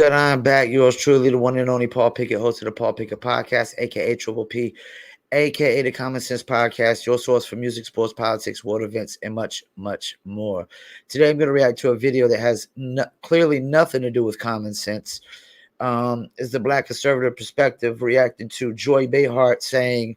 good? I'm back. Yours truly, the one and only Paul Pickett, host of the Paul Pickett Podcast, aka Triple P, aka the Common Sense Podcast, your source for music, sports, politics, world events, and much, much more. Today, I'm going to react to a video that has clearly nothing to do with common sense. Is the Black conservative perspective reacting to Joy Behar saying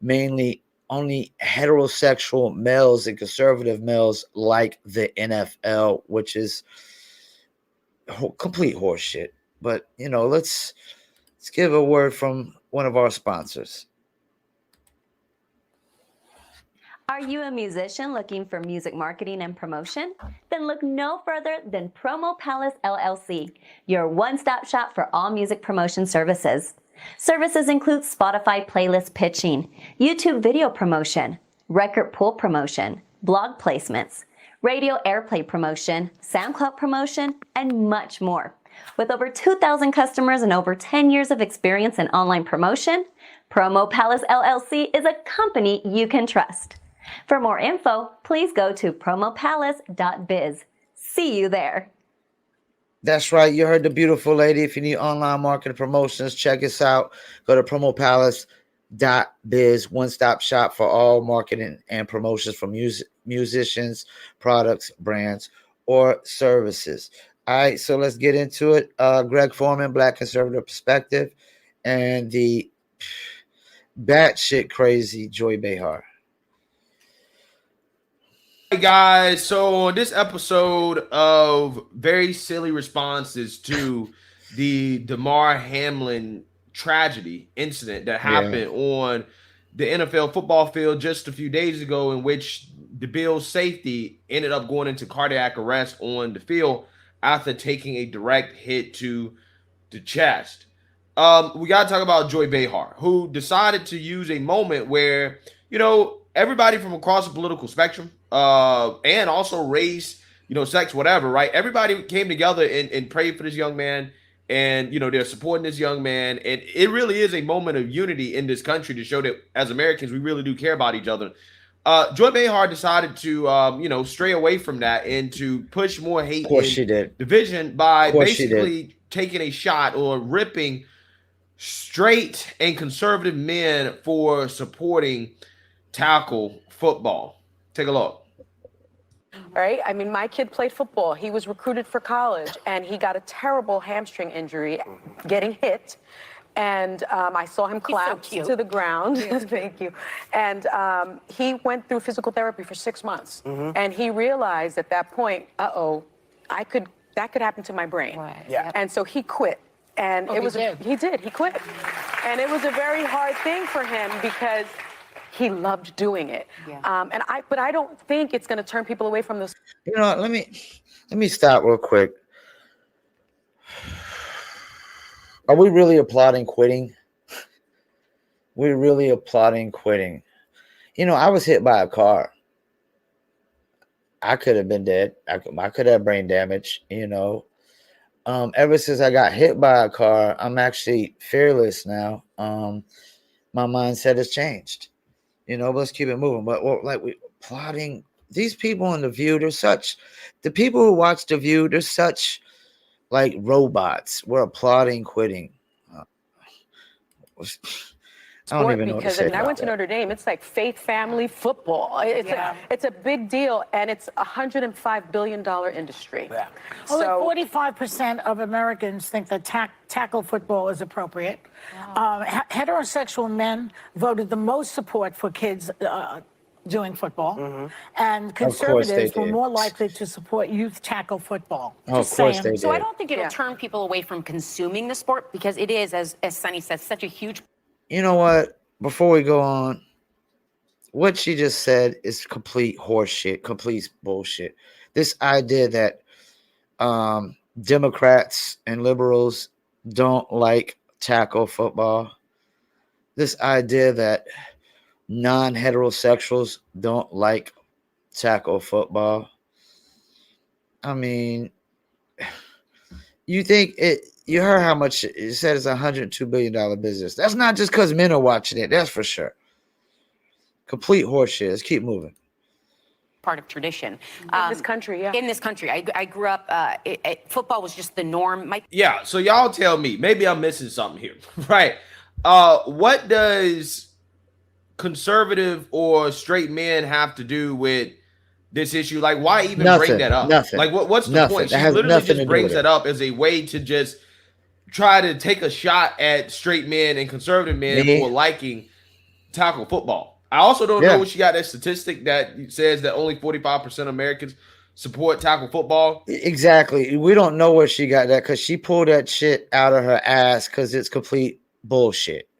mainly only heterosexual males and conservative males like the NFL, which is complete horseshit. But let's give a word from one of our sponsors. Are you a musician looking for music marketing and promotion? Then look no further than Promo Palace LLC, your one-stop shop for all music promotion services. Services include Spotify playlist pitching, YouTube video promotion, record pool promotion, blog placements, radio airplay promotion, SoundCloud promotion, and much more. With over 2,000 customers and over 10 years of experience in online promotion, Promo Palace LLC is a company you can trust. For more info, please go to promopalace.biz. See you there. That's right. You heard the beautiful lady. If you need online marketing promotions, check us out. Go to promopalace.biz, one-stop shop for all marketing and promotions for musicians, products, brands, or services. All right, so let's get into it. Greg Foreman, Black conservative perspective, and the batshit crazy Joy Behar. Hey guys, so on this episode of very silly responses to the Damar Hamlin tragedy incident that happened on the NFL football field just a few days ago, in which the Bills safety ended up going into cardiac arrest on the field after taking a direct hit to the chest. We got to talk about Joy Behar, who decided to use a moment where, everybody from across the political spectrum, and also race, sex, whatever, right? Everybody came together and prayed for this young man, and, they're supporting this young man. And it really is a moment of unity in this country to show that as Americans, we really do care about each other. Joy Behar decided to, stray away from that and to push more hate and division by basically taking a shot or ripping straight and conservative men for supporting tackle football. Take a look. All right. I mean, my kid played football. He was recruited for college, and he got a terrible hamstring injury getting hit. And I saw him collapse to the ground. Thank you. And he went through physical therapy for 6 months. And he realized at that point, that could happen to my brain. Right. Yeah. And so he quit. And he quit. And it was a very hard thing for him because he loved doing it. Yeah. But I don't think it's going to turn people away from this. Let me stop real quick. Are we really applauding quitting? We're really applauding quitting. I was hit by a car. I could have been dead. I could have brain damage, Ever since I got hit by a car, I'm actually fearless now. My mindset has changed. But let's keep it moving. But we applauding these people in The View. The people who watch The View, they're such like robots. We're applauding quitting. I don't even know what to say. Because I went to Notre Dame. It's like faith, family, football. It's a big deal, and it's a $105 billion industry. Yeah. Only 45% of Americans think that tackle football is appropriate. Wow. Heterosexual men voted the most support for kids doing football, and conservatives were more likely to support youth tackle football. Of course they did. So I don't think it'll turn people away from consuming the sport, because it is, as Sunny says, such a huge. You know what? Before we go on, what she just said is complete horseshit, complete bullshit. This idea that Democrats and liberals don't like tackle football. This idea that non-heterosexuals don't like tackle football. I mean, you think it? You heard how much it said it's $102 billion business. That's not just because men are watching it. That's for sure. Complete horseshit. Let's keep moving. part of tradition. In this country, yeah. In this country. I grew up, football was just the norm. Yeah, so y'all tell me, maybe I'm missing something here, right? What does conservative or straight men have to do with this issue? Like, why even bring that up? Nothing. Like, what's the Nothing. point? She That has literally nothing to just do brings with that it. up as a way to just try to take a shot at straight men and conservative men for liking tackle football. I also don't know what she got that statistic that says that only 45% of Americans support tackle football. Exactly. We don't know where she got that because she pulled that shit out of her ass because it's complete bullshit.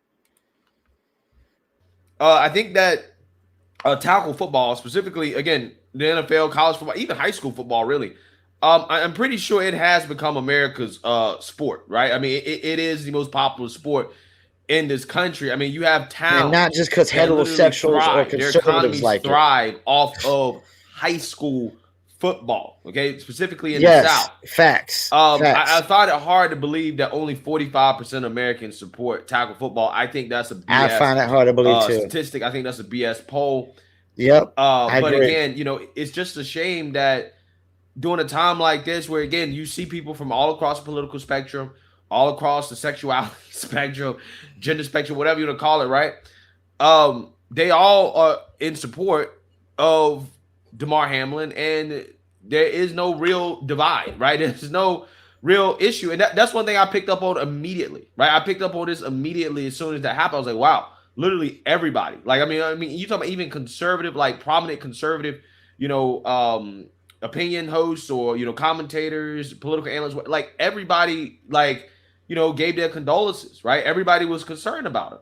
I think that tackle football, specifically, again, the NFL, college football, even high school football, really, I'm pretty sure it has become America's sport, right? I mean, it is the most popular sport in this country. I mean, you have towns, and not just because heterosexuals or conservatives like thrive off of high school football. Okay, specifically in the South. Facts. I find it hard to believe that only 45% of Americans support tackle football. I think that's a BS. I find it hard to believe too. Statistic. I think that's a BS poll. Yep. But again, it's just a shame that during a time like this, where again you see people from all across the political spectrum, all across the sexuality spectrum, gender spectrum, whatever you want to call it, right? They all are in support of Damar Hamlin, and there is no real divide, right? There's no real issue. And that's one thing I picked up on immediately, right? I picked up on this immediately as soon as that happened. I was like, wow, literally everybody. Like, I mean, you talk about even conservative, like prominent conservative, opinion hosts or, commentators, political analysts, like everybody, like, gave their condolences, right? Everybody was concerned about it.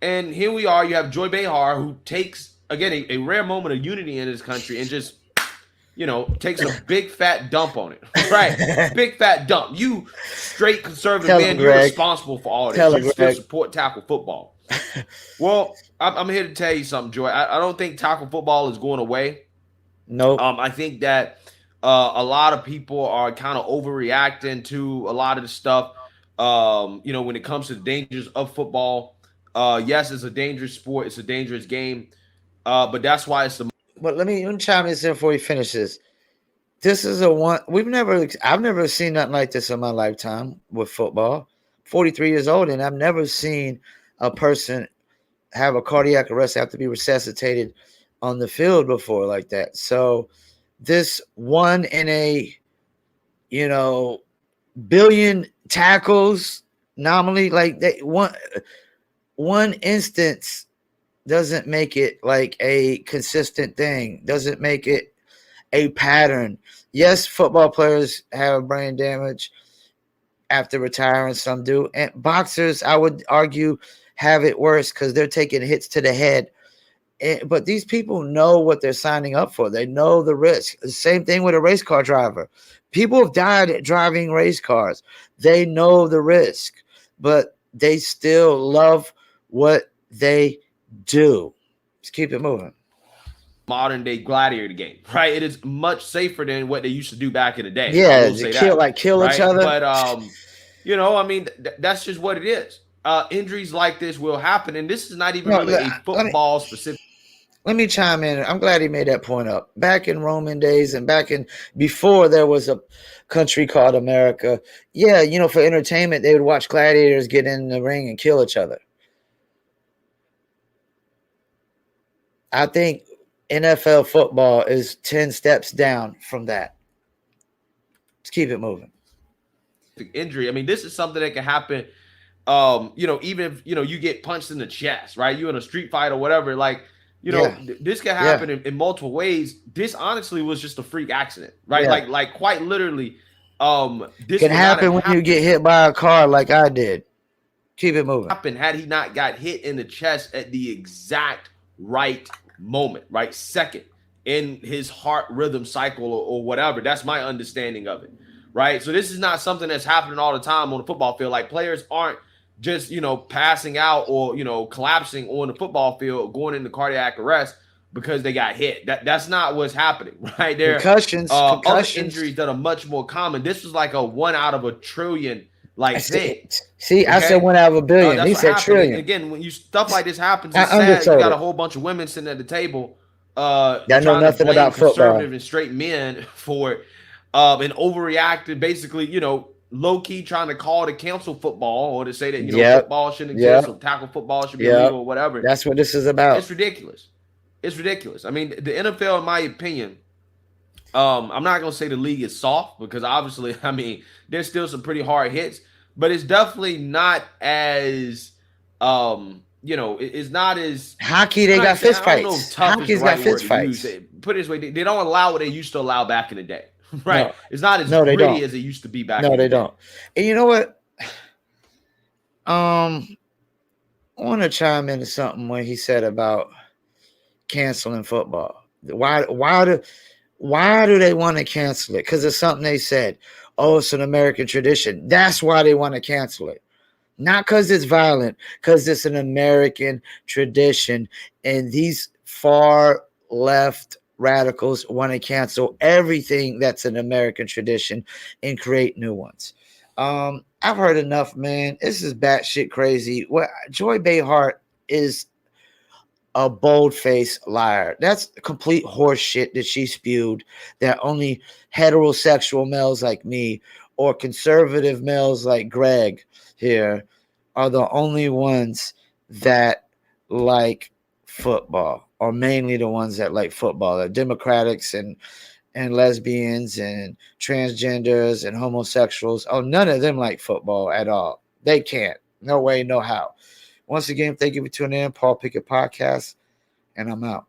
And here we are, you have Joy Behar, who takes, again, a rare moment of unity in this country and just, takes a big fat dump on it, right? Big fat dump. You straight conservative man, you're responsible for all this. You still support tackle football. Well, I'm here to tell you something, Joy. I don't think tackle football is going away. No. I think that a lot of people are kind of overreacting to a lot of the stuff. When it comes to the dangers of football, yes, it's a dangerous sport. It's a dangerous game. But that's why it's the. But let me chime this in before he finishes. This is I've never seen nothing like this in my lifetime with football. 43 years old, and I've never seen a person have a cardiac arrest, have to be resuscitated on the field before like that. So this one in a, billion tackles nominally, like that one instance doesn't make it like a consistent thing, doesn't make it a pattern. Yes, football players have brain damage after retiring, some do, and boxers, I would argue, have it worse because they're taking hits to the head. But these people know what they're signing up for. They know the risk. The same thing with a race car driver. People have died driving race cars. They know the risk, but they still love what they do. Let's keep it moving. Modern day gladiator game, right? It is much safer than what they used to do back in the day. Yeah, kill each other. But that's just what it is. Injuries like this will happen, and this is not even really a football specific. Let me chime in. I'm glad he made that point up. Back in Roman days and before there was a country called America, for entertainment, they would watch gladiators get in the ring and kill each other. I think NFL football is 10 steps down from that. Let's keep it moving. Injury. I mean, this is something that can happen. Even if, you get punched in the chest, right? You in a street fight or whatever, like, this can happen in multiple ways. This honestly was just a freak accident, right? Yeah. Like quite literally, this can happen when you get hit by a car like I did. Keep it moving. Had he not got hit in the chest at the exact right moment, right second in his heart rhythm cycle or whatever. That's my understanding of it, right? So this is not something that's happening all the time on the football field. Like players aren't just, passing out or, collapsing on the football field, going into cardiac arrest because they got hit. That's not what's happening, right? There concussions. Other injuries that are much more common. This was like a 1 out of a trillion thing. See, okay? I said 1 out of a billion. He said trillion. Again, when stuff like this happens, it's sad. You got a whole bunch of women sitting at the table That know trying to nothing blame about football. conservative and straight men for it, and overreacted, basically, low key trying to call to cancel football or to say that football shouldn't exist or tackle football should be illegal or whatever. That's what this is about. It's ridiculous. It's ridiculous. I mean, the NFL, in my opinion, I'm not gonna say the league is soft because obviously, I mean, there's still some pretty hard hits, but it's definitely not as it's not as hockey. They got fist I don't know if fights. tough Hockey's is the right got word fist to fights. use. Put it this way, they don't allow what they used to allow back in the day. Right? No. It's not as No, they gritty don't. as it used to be back. No, in the they day. don't. And you know what? I want to chime into something when he said about canceling football. Why do they want to cancel it? Because it's something they said. Oh, it's an American tradition. That's why they want to cancel it. Not because it's violent, because it's an American tradition. And these far left radicals want to cancel everything that's an American tradition and create new ones. I've heard enough, man. This is batshit crazy. Joy Behar is a bold-faced liar. That's complete horse shit that she spewed, that only heterosexual males like me or conservative males like Greg here are the only ones that like football, or mainly the ones that like football. The Democrats and lesbians and transgenders and homosexuals. Oh, none of them like football at all. They can't. No way, no how. Once again, thank you for tuning in. Paul Pickett Podcast, and I'm out.